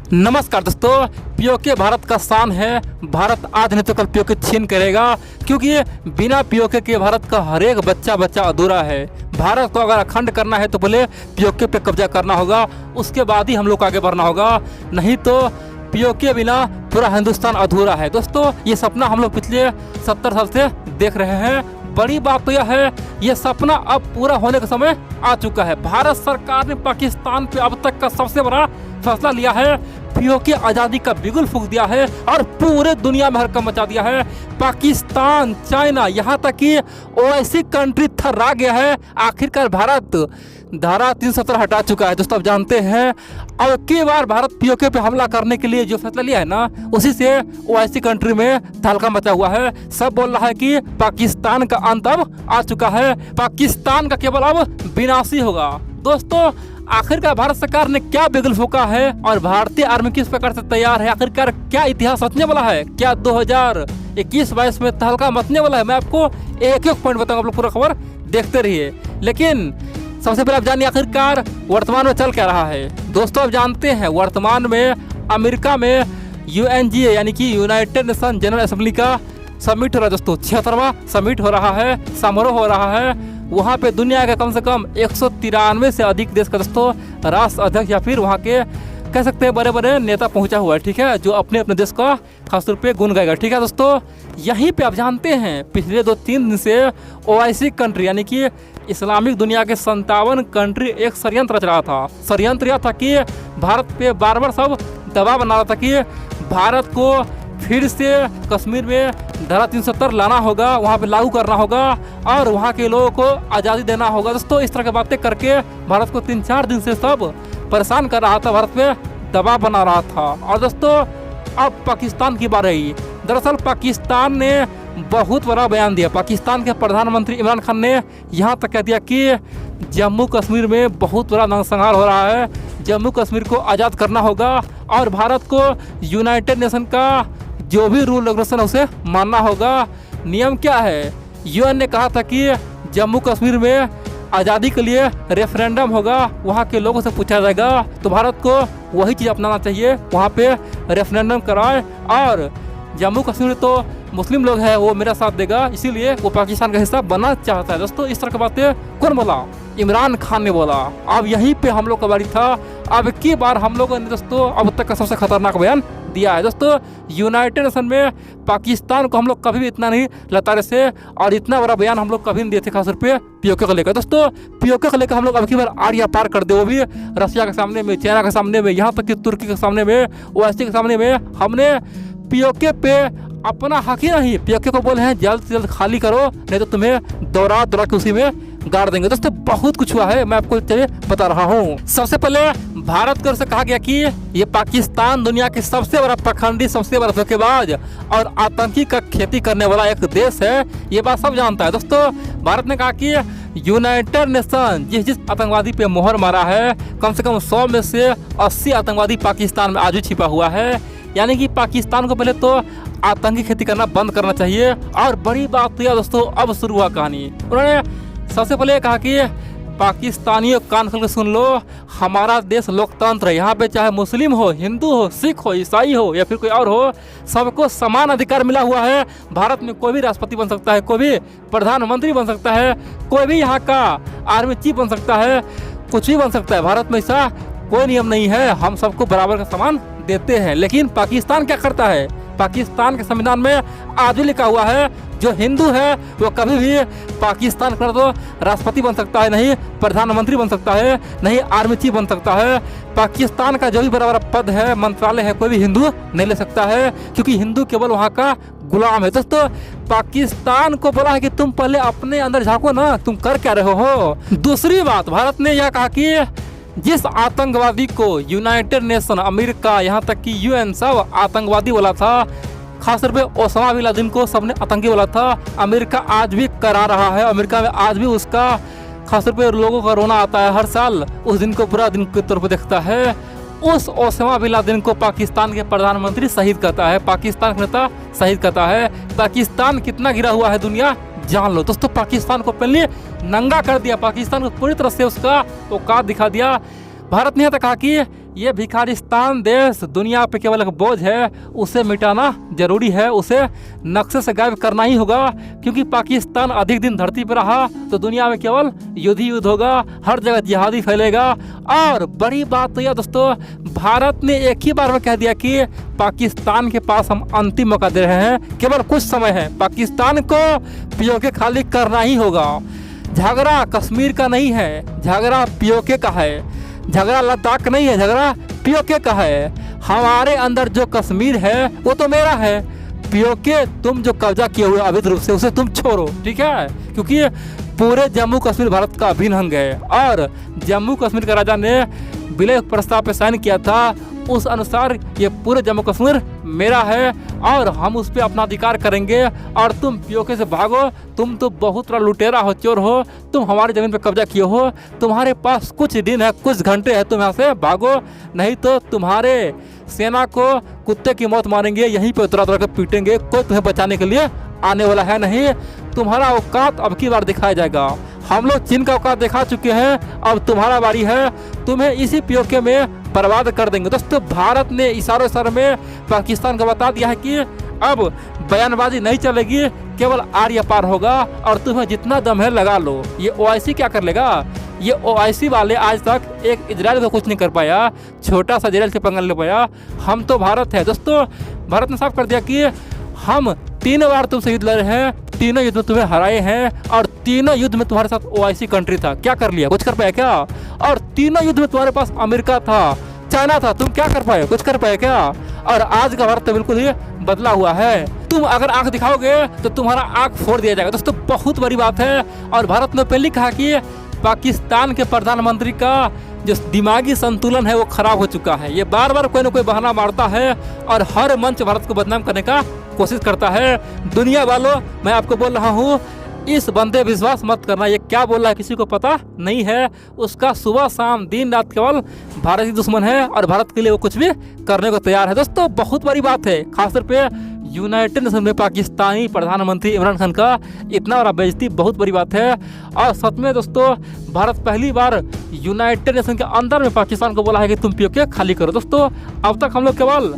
नमस्कार दोस्तों, पीओके भारत का शान है। भारत आज नहीं तो कल पीओके छीन करेगा, क्योंकि बिना पीओके के भारत का हर एक बच्चा अधूरा है। भारत को अगर अखंड करना है तो पहले पीओके पे कब्जा करना होगा, उसके बाद ही हम लोग को आगे बढ़ना होगा। नहीं तो पीओके बिना पूरा हिंदुस्तान अधूरा है। दोस्तों, ये सपना हम लोग पिछले 70 साल से देख रहे हैं। बड़ी बात तो यह है, ये सपना अब पूरा होने का समय आ चुका है। भारत सरकार ने पाकिस्तान पे अब तक का सबसे बड़ा फैसला लिया है। पीओके आज़ादी का बिगुल फूंक दिया है और पूरे दुनिया में हड़कंप मचा दिया है। पाकिस्तान, चाइना, यहाँ तक कि ओवैसी कंट्री थर्रा गया है। आखिरकार भारत धारा 370 हटा चुका है। दोस्तों, आप जानते हैं अब की बार भारत पीओके पे हमला करने के लिए जो फैसला लिया है ना, उसी से ओवैसी कंट्री में तहलका मचा हुआ है। सब बोल रहा है कि पाकिस्तान का अंत अब आ चुका है, पाकिस्तान का केवल अब विनाश ही होगा। दोस्तों, आखिरकार भारत सरकार ने क्या बिगुल फूंका है और भारतीय आर्मी किस प्रकार से तैयार है? आखिरकार क्या इतिहास रचने वाला है? क्या 2021-22 में तहलका मचने वाला है? मैं आपको एक एक पॉइंट बताऊंगा, आप लोग पूरा खबर देखते रहिए। लेकिन सबसे पहले आप जानिए आखिरकार वर्तमान में चल क्या रहा है। दोस्तों, आप जानते हैं वर्तमान में अमेरिका में UNGA यानी कि यूनाइटेड नेशन जनरल असेंबली का समिट हो रहा है। दोस्तों, 76वां समिट हो रहा है, समारोह हो रहा है। वहाँ पे दुनिया के कम से कम 193 से अधिक देश का दोस्तों राष्ट्र अध्यक्ष या फिर वहाँ के कह सकते हैं बड़े बड़े नेता पहुँचा हुआ है। ठीक है, जो अपने अपने देश का खासतौर पे गुण गाएगा। ठीक है दोस्तों, यहीं पे आप जानते हैं पिछले 2-3 दिन से ओवैसी कंट्री यानी कि इस्लामिक दुनिया के 57 कंट्री एक षड्यंत्र रच रहा था। षड्यंत्र यह था कि भारत पे बार बार सब दबाव बना रहा था कि भारत को फिर से कश्मीर में धारा 370 लाना होगा, वहाँ पे लागू करना होगा और वहाँ के लोगों को आज़ादी देना होगा। दोस्तों, इस तरह की बातें करके भारत को 3-4 दिन से सब परेशान कर रहा था, भारत पे दबाव बना रहा था। और दोस्तों, अब पाकिस्तान की बात रही। दरअसल पाकिस्तान ने बहुत बड़ा बयान दिया। पाकिस्तान के प्रधानमंत्री इमरान खान ने यहाँ तक कह दिया कि जम्मू कश्मीर में बहुत बड़ा नरसंहार हो रहा है, जम्मू कश्मीर को आज़ाद करना होगा और भारत को यूनाइटेड नेशन का जो भी रूल रेगुलेशन है उसे मानना होगा। नियम क्या है? UN ने कहा था कि जम्मू कश्मीर में आज़ादी के लिए रेफरेंडम होगा, वहाँ के लोगों से पूछा जाएगा, तो भारत को वही चीज़ अपनाना चाहिए, वहाँ पे रेफरेंडम कराए। और जम्मू कश्मीर तो मुस्लिम लोग हैं, वो मेरा साथ देगा, इसीलिए वो पाकिस्तान का हिस्सा बनना चाहता है। दोस्तों, इस तरह की बातें कौन बोला? इमरान खान ने बोला। अब यहीं पे हम लोग का बारी था। अब की बार हम लोगों ने दोस्तों अब तक का सबसे खतरनाक बयान दिया है। दोस्तों, यूनाइटेड नेशन में पाकिस्तान को हम लोग कभी भी इतना नहीं लताड़े से और इतना बड़ा बयान हम लोग कभी नहीं दिए थे, खासतौर पे पीओके को लेकर। दोस्तों, पीओके को लेकर हम लोग अब की बार आड़िया पार कर दे, वो भी रसिया के सामने में, चाइना के सामने में, यहाँ तक कि तुर्की के सामने में, ओवैसी के सामने में। हमने पीओके पे अपना हक ही नहीं, पीओके को बोले हैं जल्द से जल्द खाली करो, नहीं तो तुम्हें दौरा के उसी में गाड़ देंगे। दोस्तों, बहुत कुछ हुआ है, मैं आपको चलिए बता रहा हूँ। सबसे पहले भारत की ओर से कहा गया कि ये पाकिस्तान दुनिया की सबसे बड़ा पाखंडी, सबसे बड़ा धोखेबाज और आतंकी का खेती करने वाला एक देश है। ये बात सब जानता है। दोस्तों, भारत ने कहा कि यूनाइटेड नेशन जिस आतंकवादी पे मोहर मारा है, कम से कम 100 में से 80 आतंकवादी पाकिस्तान में आज भी छिपा हुआ है। यानी कि पाकिस्तान को पहले तो आतंकी खेती करना बंद करना चाहिए। और बड़ी बात तो यह दोस्तों, अब शुरू हुआ कहानी। उन्होंने सबसे पहले कहा कि पाकिस्तानियों कान खोल के सुन लो, हमारा देश लोकतंत्र है, यहाँ पे चाहे मुस्लिम हो, हिंदू हो, सिख हो, ईसाई हो या फिर कोई और हो, सबको समान अधिकार मिला हुआ है। भारत में कोई भी राष्ट्रपति बन सकता है, कोई भी प्रधानमंत्री बन सकता है, कोई भी यहाँ का आर्मी चीफ बन सकता है, कुछ भी बन सकता है। भारत में ऐसा कोई नियम नहीं है, हम सबको बराबर का सम्मान देते हैं। लेकिन पाकिस्तान क्या करता है? पाकिस्तान के संविधान में आज भी लिखा हुआ है जो हिंदू है वो कभी भी पाकिस्तान का तो राष्ट्रपति बन सकता है, नहीं प्रधानमंत्री बन सकता है, नहीं आर्मी चीफ बन सकता है। पाकिस्तान का जो भी बड़ा बड़ा पद है, मंत्रालय है, कोई भी हिंदू नहीं ले सकता है, क्योंकि हिंदू केवल वहाँ का गुलाम है। दोस्तों, पाकिस्तान को बोला है कि तुम पहले अपने अंदर झांको ना, तुम कर क्या रहे हो। दूसरी बात, भारत ने यह कहा कि जिस आतंकवादी को यूनाइटेड नेशन, अमेरिका, यहाँ तक कि UN सब आतंकवादी बोला था, खासतौर पे ओसामा बिन लादेन को सबने आतंकी बोला था, अमेरिका आज भी करा रहा है। अमेरिका में आज भी उसका खासतौर पे लोगों का रोना आता है, हर साल उस दिन को बुरा दिन के तौर पर देखता है। उस ओसामा बिन लादेन को पाकिस्तान के प्रधानमंत्री शहीद करता है, पाकिस्तान का नेता शहीद करता है। पाकिस्तान कितना गिरा हुआ है दुनिया जान लो। दोस्तों, पाकिस्तान को पहले नंगा कर दिया, पाकिस्तान को पूरी तरह से उसका औकात दिखा दिया। भारत ने यहाँ तक कहा कि ये भिखारिस्तान देश दुनिया पे केवल एक बोझ है, उसे मिटाना जरूरी है, उसे नक्शे से गायब करना ही होगा। क्योंकि पाकिस्तान अधिक दिन धरती पर रहा तो दुनिया में केवल युद्ध ही युद्ध होगा, हर जगह जिहादी फैलेगा। और बड़ी बात तो यह दोस्तों, भारत ने एक ही बार में कह दिया कि पाकिस्तान के पास हम अंतिम मौका दे रहे हैं, केवल कुछ समय है, पाकिस्तान को पीओके खाली करना ही होगा। झगड़ा कश्मीर का नहीं है, झगड़ा पीओके का है, झगड़ा लद्दाख नहीं है, झगड़ा पीओके का है। हमारे अंदर जो कश्मीर है वो तो मेरा है, पीओके तुम जो कब्जा किए हुए अवैध रूप से उसे तुम छोड़ो, ठीक है। क्योंकि पूरे जम्मू कश्मीर भारत का अभिन्न अंग है और जम्मू कश्मीर का राजा ने विलय प्रस्ताव पर साइन किया था, उस अनुसार ये पूरे जम्मू कश्मीर मेरा है और हम उस पर अपना अधिकार करेंगे। और तुम पीओके से भागो, तुम तो बहुत बड़ा लुटेरा हो, चोर हो, तुम हमारी ज़मीन पे कब्जा किए हो, तुम्हारे पास कुछ दिन है, कुछ घंटे हैं, तुम यहाँ से भागो, नहीं तो तुम्हारे सेना को कुत्ते की मौत मारेंगे, यहीं पे उतरा उतरा कर पीटेंगे, कोई तुम्हें बचाने के लिए आने वाला है नहीं। तुम्हारा औकात अब की बार दिखाया जाएगा। हम लोग चीन का औकात दिखा चुके हैं, अब तुम्हारा बारी है, तुम्हें इसी पीओके में बर्बाद कर देंगे। दोस्तों भारत ने इशारों इशारों में पाकिस्तान को बता दिया है कि अब बयानबाजी नहीं चलेगी, केवल आर्य पार होगा और तुम्हें जितना दम है लगा लो। ये ओआईसी क्या कर लेगा? ये ओआईसी वाले आज तक एक इजराइल को कुछ नहीं कर पाया, छोटा सा इजराइल से पंगा ले पाया। हम तो भारत है दोस्तों, भारत ने साफ कर दिया कि हम 3 बार तुमसे युद्ध लड़े हैं, तीनों युद्ध में तुम्हें हराए हैं और तीनों युद्ध में तुम्हारे साथ ओआईसी कंट्री था, क्या कर लिया? कुछ कर पाया क्या? और तीनों युद्ध में तुम्हारे पास अमेरिका था, चाइना था, तुम क्या कर पाए? कुछ कर पाए क्या? और आज का भारत तो बिल्कुल ही बदला हुआ है। तुम अगर आंख दिखाओगे तो तुम्हारा आंख फोड़ दिया जाएगा। दोस्तों बहुत बड़ी बात है। और भारत ने पहले कहा कि पाकिस्तान के प्रधानमंत्री का जो दिमागी संतुलन है वो खराब हो चुका है। ये बार बार कोई ना कोई बहाना मारता है और हर मंच भारत को बदनाम करने का कोशिश करता है। दुनिया वालों, मैं आपको बोल रहा हूँ, इस बंदे विश्वास मत करना। ये क्या बोल रहा है किसी को पता नहीं है। उसका सुबह शाम दिन रात केवल भारत ही दुश्मन है और भारत के लिए वो कुछ भी करने को तैयार है। दोस्तों बहुत बड़ी बात है, खासतौर पे यूनाइटेड नेशन में पाकिस्तानी प्रधानमंत्री इमरान खान का इतना बड़ा बेइज्जती बहुत बड़ी बात है। और सच में दोस्तों भारत पहली बार यूनाइटेड नेशन के अंदर में पाकिस्तान को बोला है कि तुम पीओके खाली करो। दोस्तों अब तक हम लोग केवल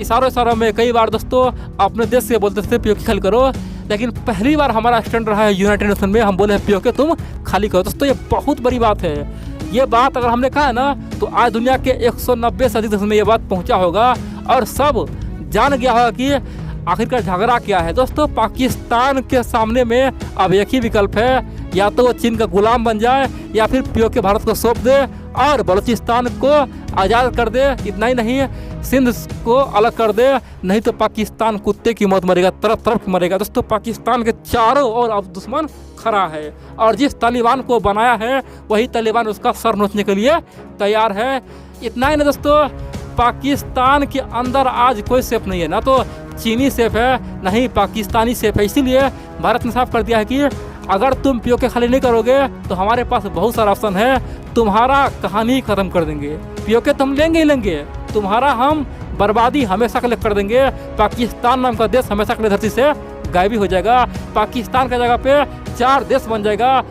इशारों में कई बार दोस्तों अपने देश से बोलते थे पीओके खाली करो, लेकिन पहली बार हमारा स्टैंड रहा है यूनाइटेड नेशन में, हम बोले हैं पीओके तुम खाली करो। दोस्तों ये बहुत बड़ी बात है। ये बात अगर हमने कहा है ना तो आज दुनिया के 190 से अधिक देशों में ये बात पहुंचा होगा और सब जान गया होगा कि आखिरकार झगड़ा क्या है। दोस्तों पाकिस्तान के सामने में अब एक ही विकल्प है, या तो वो चीन का गुलाम बन जाए या फिर पीओके भारत को सौंप दे और बलूचिस्तान को आज़ाद कर दे। इतना ही नहीं, सिंध को अलग कर दे, नहीं तो पाकिस्तान कुत्ते की मौत मरेगा, तरफ तरफ मरेगा। दोस्तों पाकिस्तान के चारों ओर अब दुश्मन खड़ा है और जिस तालिबान को बनाया है वही तालिबान उसका सर नोचने के लिए तैयार है। इतना ही नहीं दोस्तों, पाकिस्तान के अंदर आज कोई सेफ नहीं है, ना तो चीनी सेफ है ना ही पाकिस्तानी सेफ है। इसीलिए भारत ने साफ कर दिया है कि अगर तुम पीओके खाली नहीं करोगे तो हमारे पास बहुत सारा ऑप्शन है, तुम्हारा कहानी ही खत्म कर देंगे। पीओके तो हम लेंगे ही लेंगे, तुम्हारा हम बर्बादी हमेशा के लिए कर देंगे। पाकिस्तान नाम का देश हमेशा के लिए धरती से गायब हो जाएगा। पाकिस्तान की जगह पे 4 देश बन जाएगा,